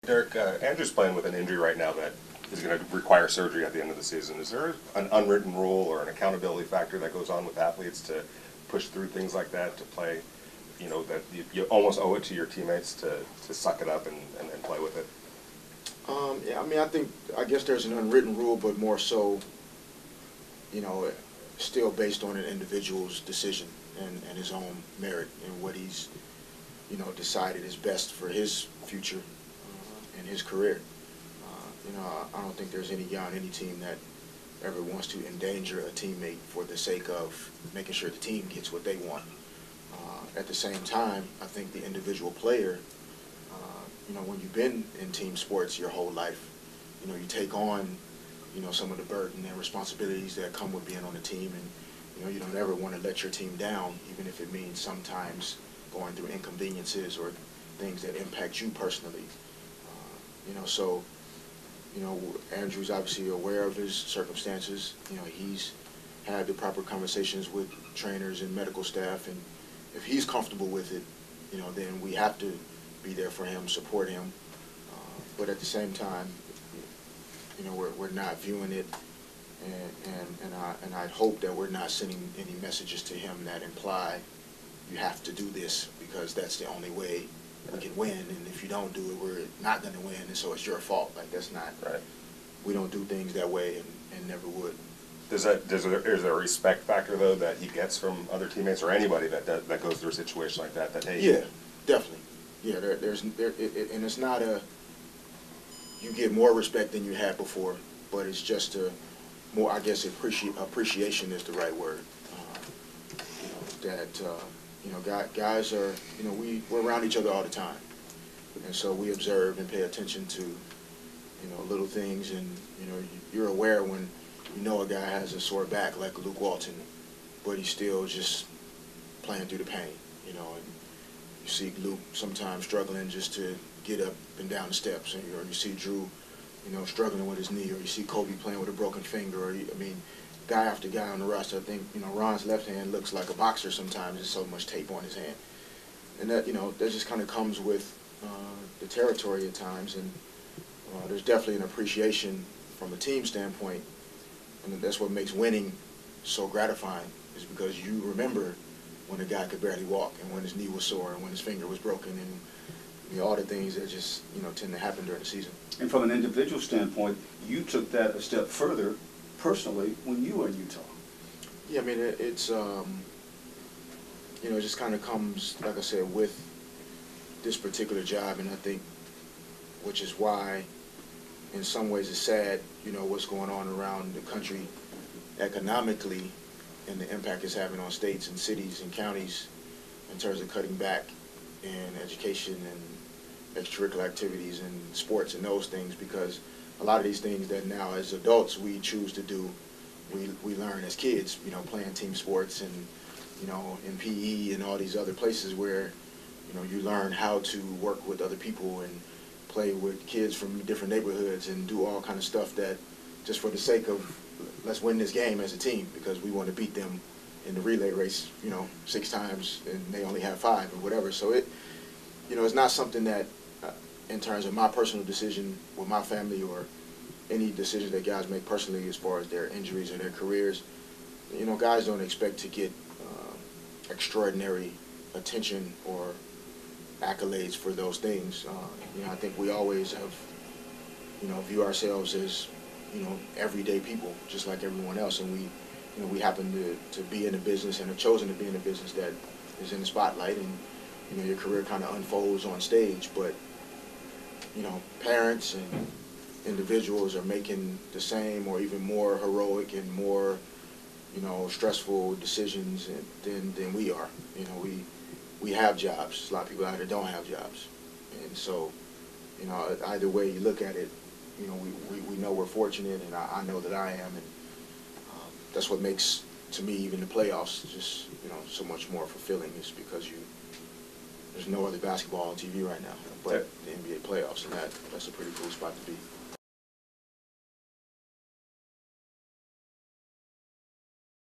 Derek, Andrew's playing with an injury right now that is going to require surgery at the end of the season. Is there an unwritten rule or an accountability factor that goes on with athletes to push through things like that, to play, you know, that you almost owe it to your teammates to suck it up and play with it? Yeah, I mean, I guess there's an unwritten rule, but more so, you know, still based on an individual's decision and his own merit and what he's, you know, decided is best for his future and his career. You know, I don't think there's any guy on any team that ever wants to endanger a teammate for the sake of making sure the team gets what they want. At the same time, I think the individual player, you know, when you've been in team sports your whole life, you know, you take on, you know, some of the burden and responsibilities that come with being on a team, and, you know, you don't ever want to let your team down, even if it means sometimes going through inconveniences or things that impact you personally. You know, so, you know, Andrew's obviously aware of his circumstances. You know, he's had the proper conversations with trainers and medical staff, and if he's comfortable with it, you know, then we have to be there for him, support him. But at the same time, you know, we're not viewing it, and I'd hope that we're not sending any messages to him that imply you have to do this because that's the only way we can win, and if you don't do it, we're not going to win, and so it's your fault. Like, that's not right. We don't do things that way, and never would. Is there a respect factor though that he gets from other teammates or anybody that goes through a situation like that? That hey, yeah, definitely, yeah. And it's not a you get more respect than you had before, but it's just a more, I guess, appreciation is the right word. You know, that you know, guys are, you know, we're around each other all the time, and so we observe and pay attention to, you know, little things, and, you know, you're aware when you know a guy has a sore back like Luke Walton, but he's still just playing through the pain, you know, and you see Luke sometimes struggling just to get up and down the steps, or you see Drew, you know, struggling with his knee, or you see Kobe playing with a broken finger, or I mean, guy after guy on the roster. I think, you know, Ron's left hand looks like a boxer sometimes. There's so much tape on his hand, and that, you know, that just kind of comes with the territory at times, and there's definitely an appreciation from a team standpoint. And that's what makes winning so gratifying, is because you remember when a guy could barely walk, and when his knee was sore, and when his finger was broken, and, you know, all the things that just, you know, tend to happen during the season. And from an individual standpoint, you took that a step further personally when you were in Utah. Yeah, I mean, it's you know, it just kind of comes, like I said, with this particular job, and I think, which is why in some ways it's sad, you know, what's going on around the country economically and the impact it's having on states and cities and counties in terms of cutting back in education and extracurricular activities and sports and those things, because a lot of these things that now as adults we choose to do, we learn as kids, you know, playing team sports and, you know, in PE and all these other places where, you know, you learn how to work with other people and play with kids from different neighborhoods and do all kind of stuff that just for the sake of let's win this game as a team because we want to beat them in the relay race, you know, 6 times and they only have 5 or whatever. So it, you know, it's not something that in terms of my personal decision with my family or any decisions that guys make personally as far as their injuries or their careers, you know, guys don't expect to get extraordinary attention or accolades for those things. You know, I think we always have, you know, view ourselves as, you know, everyday people, just like everyone else, and we, you know, we happen to be in a business and have chosen to be in a business that is in the spotlight, and, you know, your career kind of unfolds on stage, but, you know, parents and individuals are making the same or even more heroic and more, you know, stressful decisions than we are. You know, we have jobs. There's a lot of people out there don't have jobs, and so, you know, either way you look at it, you know, we know we're fortunate, and I know that I am, and that's what makes, to me, even the playoffs just, you know, so much more fulfilling, is because there's no other basketball on TV right now but the NBA playoffs, and that's a pretty cool spot to be.